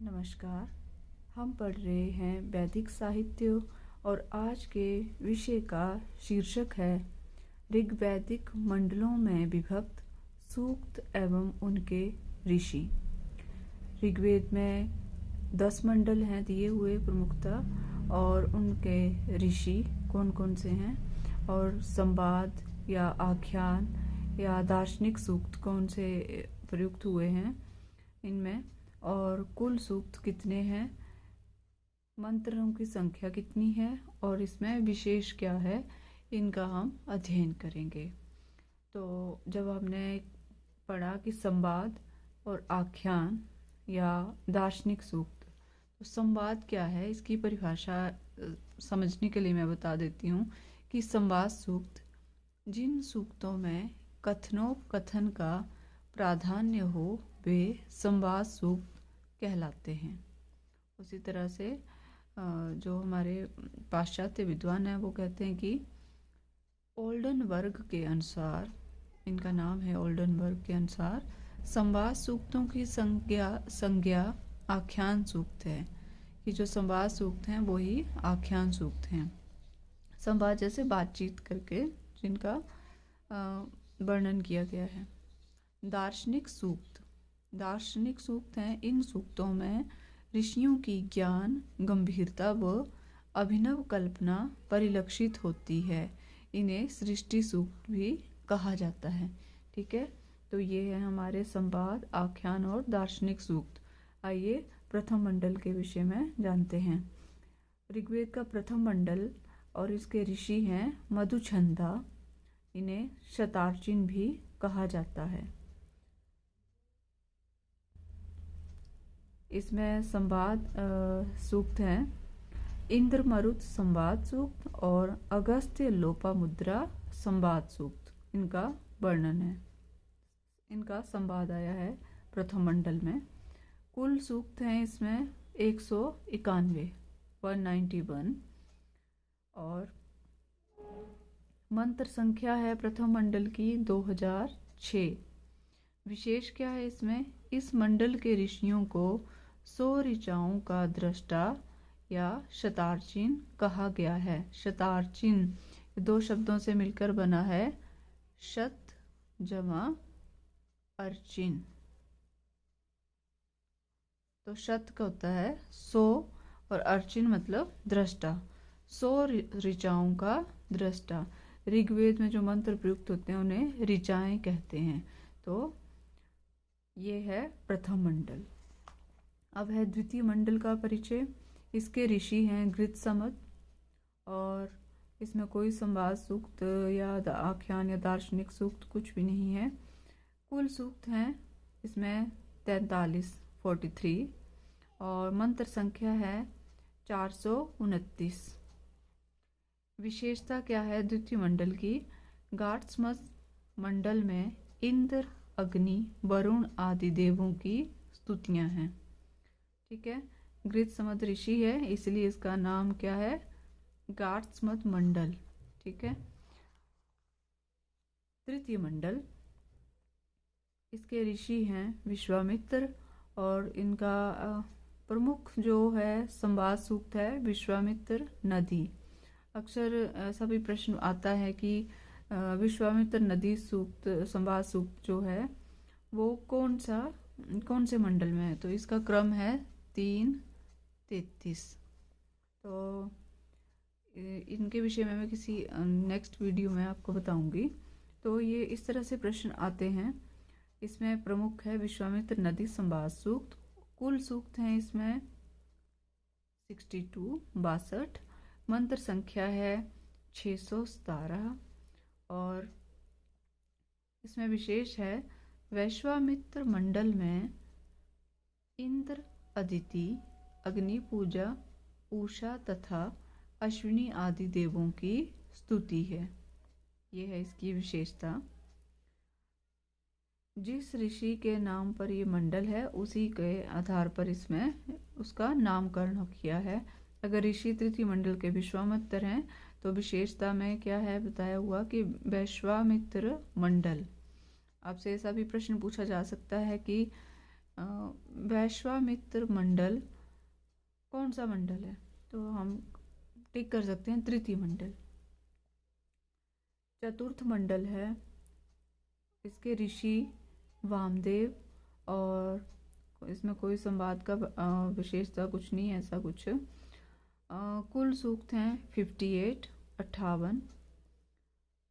नमस्कार। हम पढ़ रहे हैं वैदिक साहित्य और आज के विषय का शीर्षक है ऋग्वैदिक मंडलों में विभक्त सूक्त एवं उनके ऋषि। ऋग्वेद में 10 मंडल हैं दिए हुए प्रमुखतः, और उनके ऋषि कौन कौन से हैं, और संवाद या आख्यान या दार्शनिक सूक्त कौन से प्रयुक्त हुए हैं इनमें, और कुल सूक्त कितने हैं, मंत्रों की संख्या कितनी है और इसमें विशेष क्या है, इनका हम अध्ययन करेंगे। तो जब हमने पढ़ा कि संवाद और आख्यान या दार्शनिक सूक्त, तो संवाद क्या है इसकी परिभाषा समझने के लिए मैं बता देती हूँ कि संवाद सूक्त जिन सूक्तों में कथनोपकथन का प्राधान्य हो वे संवाद सूक्त कहलाते हैं। उसी तरह से जो हमारे पाश्चात्य विद्वान हैं वो कहते हैं कि ओल्डन वर्ग के अनुसार, इनका नाम है ओल्डन वर्ग के अनुसार, संवाद सूक्तों की संज्ञा आख्यान सूक्त है, कि जो संवाद सूक्त हैं वो ही आख्यान सूक्त हैं। संवाद जैसे बातचीत करके जिनका वर्णन किया गया है। दार्शनिक सूक्त हैं इन सूक्तों में ऋषियों की ज्ञान गंभीरता व अभिनव कल्पना परिलक्षित होती है। इन्हें सृष्टि सूक्त भी कहा जाता है। ठीक है, तो ये है हमारे संवाद, आख्यान और दार्शनिक सूक्त। आइए प्रथम मंडल के विषय में जानते हैं। ऋग्वेद का प्रथम मंडल और इसके ऋषि हैं मधुछंदा। इन्हें शतार्चिन भी कहा जाता है। इसमें संवाद सूक्त हैं इंद्रमरुत संवाद सूक्त और अगस्त्य लोपामुद्रा संवाद सूक्त, इनका वर्णन है। इनका संवाद आया है प्रथम मंडल में। कुल सूक्त हैं इसमें 191 191 और मंत्र संख्या है प्रथम मंडल की 2006। विशेष क्या है इसमें, इस मंडल के ऋषियों को 100 ऋचाओं का दृष्टा या शतार्चिन कहा गया है। शतार्चिन दो शब्दों से मिलकर बना है, शत जमा अर्चिन। तो शत का होता है 100 और अर्चिन मतलब दृष्टा। 100 ऋचाओं का दृष्टा। ऋग्वेद में जो मंत्र प्रयुक्त होते हैं उन्हें ऋचाएं कहते हैं। तो ये है प्रथम मंडल। अब है द्वितीय मंडल का परिचय। इसके ऋषि हैं गृत्समद और इसमें कोई संवाद सूक्त या आख्यान या दार्शनिक सूक्त कुछ भी नहीं है। कुल सूक्त हैं इसमें 43 और मंत्र संख्या है 429। विशेषता क्या है द्वितीय मंडल की, गार्त्समस मंडल में इंद्र, अग्नि, वरुण आदि देवों की स्तुतियां हैं। ठीक है, गृत्समद ऋषि है इसलिए इसका नाम क्या है, गार्त्समद मंडल। ठीक है। तृतीय मंडल, इसके ऋषि हैं विश्वामित्र और इनका प्रमुख जो है संवाद सूक्त है विश्वामित्र नदी। अक्सर ऐसा भी प्रश्न आता है कि विश्वामित्र नदी सूक्त, संवाद सूक्त जो है वो कौन से मंडल में है, तो इसका क्रम है 3-33। तो इनके विषय में मैं किसी नेक्स्ट वीडियो में आपको बताऊंगी। तो ये इस तरह से प्रश्न आते हैं। इसमें प्रमुख है विश्वामित्र नदी संवाद सूक्त। कुल सूक्त हैं इसमें 62 मंत्र संख्या है 617 और इसमें विशेष है वैश्वामित्र मंडल में इंद्र, अदिति, अग्नि पूजा, उषा तथा अश्विनी आदि देवों की स्तुति है। ये है इसकी विशेषता। जिस ऋषि के नाम पर ये मंडल है उसी के आधार पर इसमें उसका नामकरण किया है। अगर ऋषि तृतीय मंडल के विश्वामित्र हैं तो विशेषता में क्या है बताया हुआ कि वैश्वामित्र मंडल। आपसे ऐसा भी प्रश्न पूछा जा सकता है कि वैश्वामित्र मंडल कौन सा मंडल है? तो हम टिक कर सकते हैं तृतीय मंडल। चतुर्थ मंडल है, इसके ऋषि वामदेव, और इसमें कोई संवाद का विशेषता कुछ नहीं है, ऐसा कुछ। कुल सूक्त हैं 58 58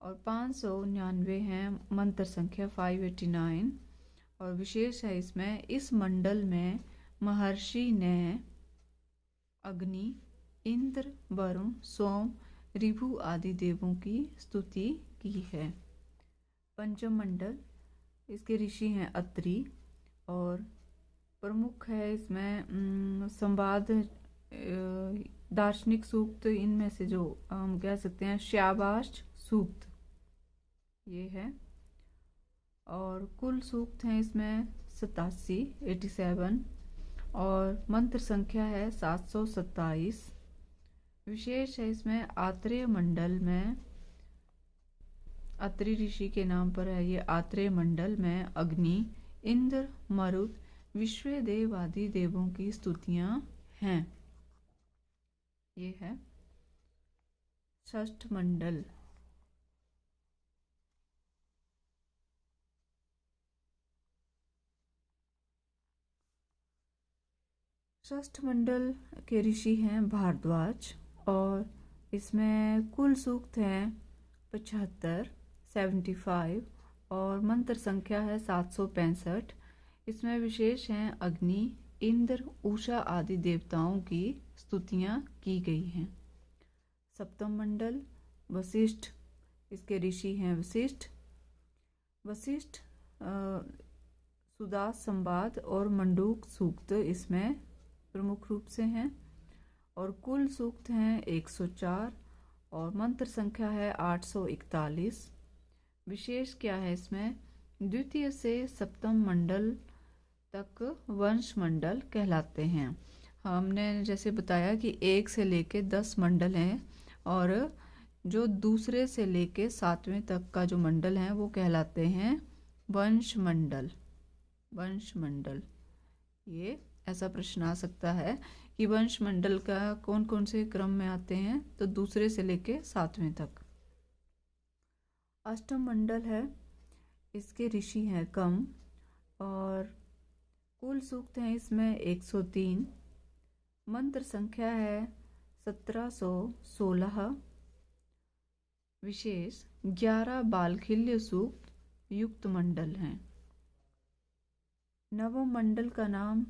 और 599 हैं, मंत्र संख्या 589। और विशेष है इसमें, इस मंडल में महर्षि ने अग्नि, इंद्र, वरुण, सोम, ऋभु आदि देवों की स्तुति की है। पंचम मंडल, इसके ऋषि हैं अत्रि, और प्रमुख है इसमें संवाद, दार्शनिक सूक्त, इनमें से जो हम कह सकते हैं श्यावाच सूक्त, ये है। और कुल सूक्त हैं इसमें 87 और मंत्र संख्या है 727। विशेष है इसमें, आत्रेय मंडल में, अत्रि ऋषि के नाम पर है ये आत्रेय मंडल में अग्नि, इंद्र, मरुत, विश्वदेव आदि देवों की स्तुतियां हैं। ये है षष्ठ मंडल। षष्ठ मंडल के ऋषि हैं भारद्वाज, और इसमें कुल सूक्त हैं 75 और मंत्र संख्या है 765। इसमें विशेष हैं अग्नि, इंद्र, उषा आदि देवताओं की स्तुतियां की गई हैं। सप्तम मंडल वशिष्ठ, इसके ऋषि हैं वशिष्ठ। वशिष्ठ सुदास संवाद और मंडूक सूक्त इसमें प्रमुख रूप से हैं, और कुल सूक्त हैं 104 और मंत्र संख्या है 841। विशेष क्या है इसमें, द्वितीय से सप्तम मंडल तक वंश मंडल कहलाते हैं। हमने जैसे बताया कि 1 से लेके 10 मंडल हैं, और जो दूसरे से लेके 7वें तक का जो मंडल है वो कहलाते हैं वंश मंडल। वंश मंडल, ये ऐसा प्रश्न आ सकता है कि वंश मंडल का कौन कौन से क्रम में आते हैं, तो दूसरे से लेके 7वें तक। अष्टम मंडल है, इसके ऋषि हैं कम, और कुल सूक्त हैं इसमें 103। मंत्र संख्या है 1716। विशेष 11 बालखिल्य सूक्त युक्त मंडल हैं। नवम मंडल का नाम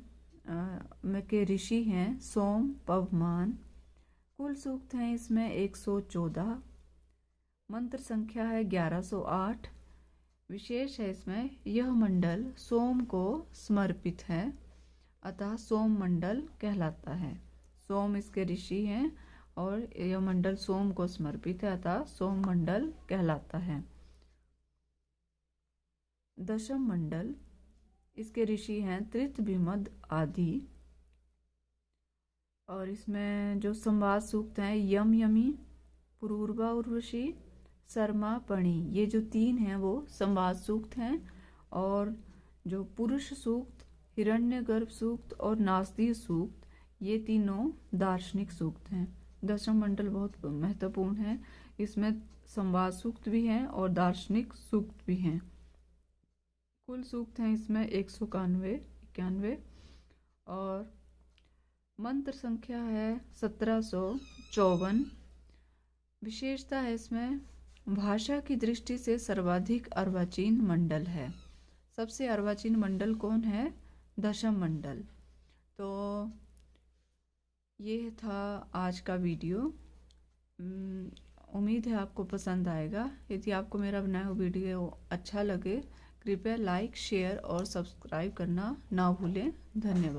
के ऋषि हैं सोम, पवमान। कुल सूक्त हैं इसमें 114। मंत्र संख्या है 1108। विशेष है इसमें, यह मंडल सोम को समर्पित है, अतः सोम मंडल कहलाता है। सोम इसके ऋषि हैं और यह मंडल सोम को समर्पित है, अतः सोम मंडल कहलाता है। दशम मंडल, इसके ऋषि हैं तृत, विमद आदि, और इसमें जो संवाद सूक्त हैं यम, यमी, पुरूरवा, उर्वशी, शर्मा, पणि, ये जो 3 हैं वो संवाद सूक्त हैं। और जो पुरुष सूक्त, हिरण्यगर्भ सूक्त और नास्दी सूक्त, ये तीनों दार्शनिक सूक्त हैं। दशम मंडल बहुत महत्वपूर्ण है, इसमें संवाद सूक्त भी हैं और दार्शनिक सूक्त भी हैं। कुल सूक्त हैं इसमें 191 और मंत्र संख्या है 1754। विशेषता है इसमें, भाषा की दृष्टि से सर्वाधिक अर्वाचीन मंडल है। सबसे अर्वाचीन मंडल कौन है? दशम मंडल। तो ये था आज का वीडियो। उम्मीद है आपको पसंद आएगा। यदि आपको मेरा बनाया हुआ वीडियो अच्छा लगे, कृपया लाइक, शेयर और सब्सक्राइब करना ना भूलें। धन्यवाद।